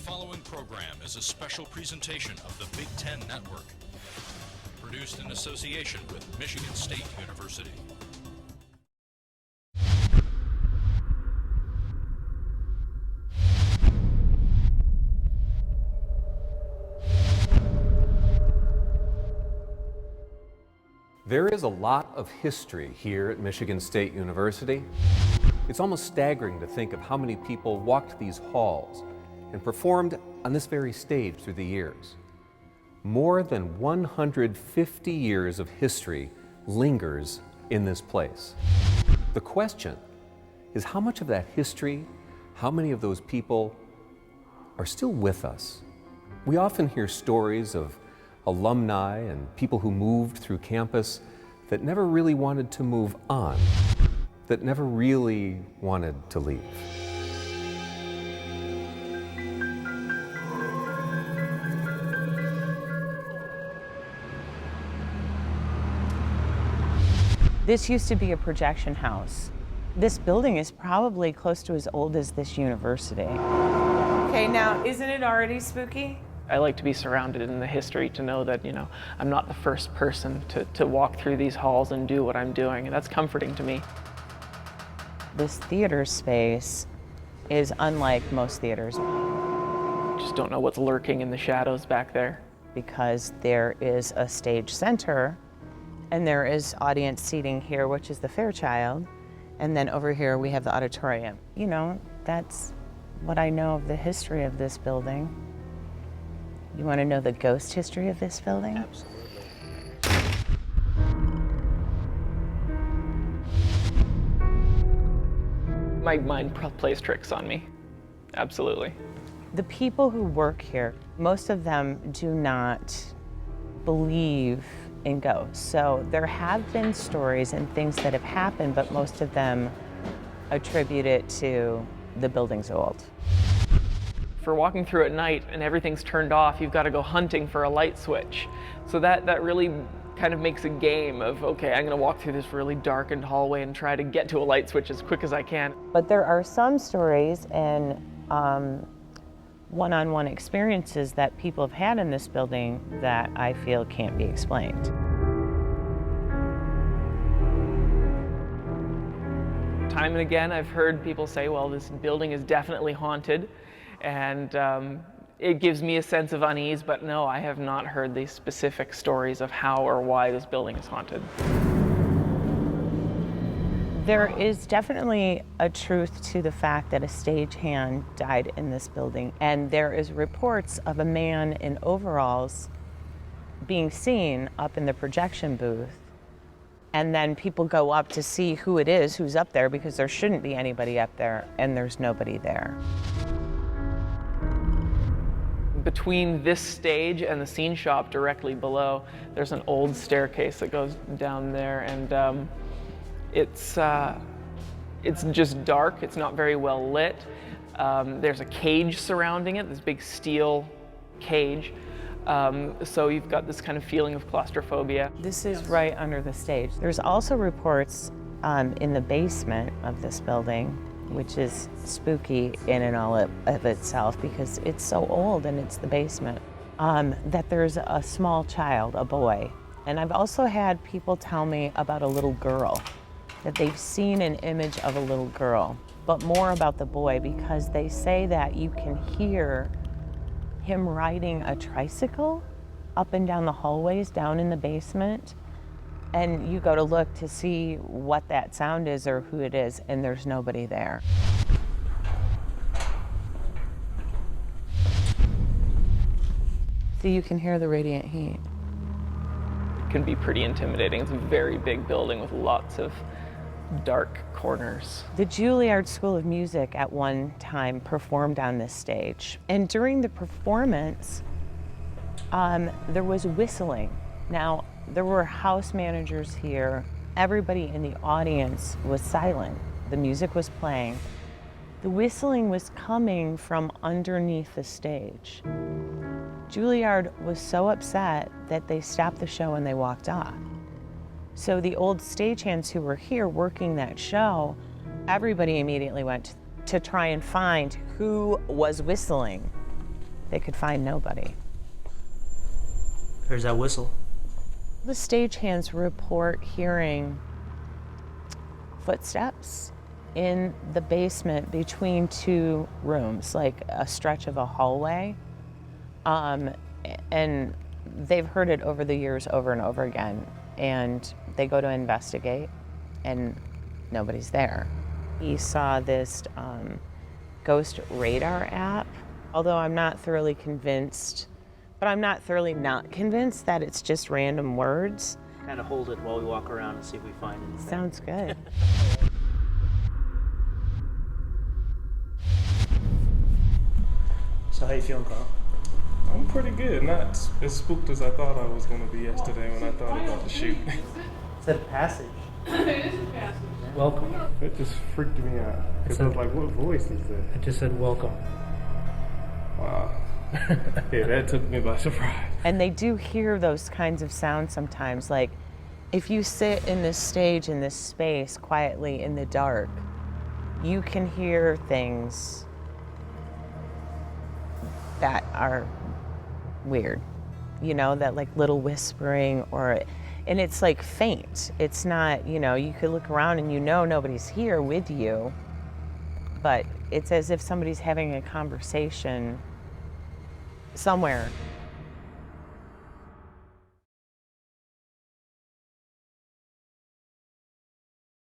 following program is a special presentation of the Big Ten Network, produced in association with Michigan State University. There is a lot of history here at Michigan State University. It's almost staggering to think of how many people walked these halls and performed on this very stage through the years. More than 150 years of history lingers in this place. The question is, how much of that history, how many of those people are still with us? We often hear stories of alumni and people who moved through campus that never really wanted to move on, that never really wanted to leave. This used to be a projection house. This building is probably close to as old as this university. Okay, now, isn't it already spooky? I like to be surrounded in the history to know that, I'm not the first person to walk through these halls and do what I'm doing, and that's comforting to me. This theater space is unlike most theaters. Just don't know what's lurking in the shadows back there. Because there is a stage center, and there is audience seating here, which is the Fairchild, and then over here we have the auditorium. That's what I know of the history of this building. You want to know the ghost history of this building? Absolutely. My mind plays tricks on me. Absolutely. The people who work here, most of them do not believe in ghosts. So there have been stories and things that have happened, but most of them attribute it to the building's old. For walking through at night and everything's turned off, you've got to go hunting for a light switch. So that really kind of makes a game of, okay, I'm going to walk through this really darkened hallway and try to get to a light switch as quick as I can. But there are some stories and one-on-one experiences that people have had in this building that I feel can't be explained. Time and again, I've heard people say, well, this building is definitely haunted. And it gives me a sense of unease, but no, I have not heard the specific stories of how or why this building is haunted. There is definitely a truth to the fact that a stagehand died in this building, and there is reports of a man in overalls being seen up in the projection booth, and then people go up to see who it is who's up there, because there shouldn't be anybody up there, and there's nobody there. Between this stage and the scene shop directly below, there's an old staircase that goes down there, and it's just dark. It's not very well lit. There's a cage surrounding it, this big steel cage. So you've got this kind of feeling of claustrophobia. This is right under the stage. There's also reports in the basement of this building, which is spooky in and all of itself because it's so old and it's the basement, that there's a small child, a boy. And I've also had people tell me about a little girl, that they've seen an image of a little girl, but more about the boy, because they say that you can hear him riding a tricycle up and down the hallways down in the basement. And you go to look to see what that sound is or who it is, and there's nobody there. So you can hear the radiant heat. It can be pretty intimidating. It's a very big building with lots of dark corners. The Juilliard School of Music at one time performed on this stage. And during the performance, there was whistling. Now, there were house managers here. Everybody in the audience was silent. The music was playing. The whistling was coming from underneath the stage. Juilliard was so upset that they stopped the show and they walked off. So the old stagehands who were here working that show, everybody immediately went to try and find who was whistling. they could find nobody. There's that whistle. The stagehands report hearing footsteps in the basement between two rooms, like a stretch of a hallway. And they've heard it over the years over and over again. And they go to investigate and nobody's there. He saw this ghost radar app, although I'm not thoroughly convinced, but I'm not thoroughly not convinced that it's just random words. Kind of hold it while we walk around and see if we find anything. Sounds good. So how you feeling, Carl? I'm pretty good. Not as spooked as I thought I was going to be yesterday when I thought about the shoot. It's a passage. It is a passage. Welcome. It just freaked me out. Because I was like, what voice is that? I just said welcome. Wow. Yeah, that took me by surprise. And they do hear those kinds of sounds sometimes. Like if you sit in this stage, in this space, quietly in the dark, you can hear things that are weird, you know, that like little whispering and it's like faint. It's not, you know, you could look around and you know nobody's here with you, but it's as if somebody's having a conversation somewhere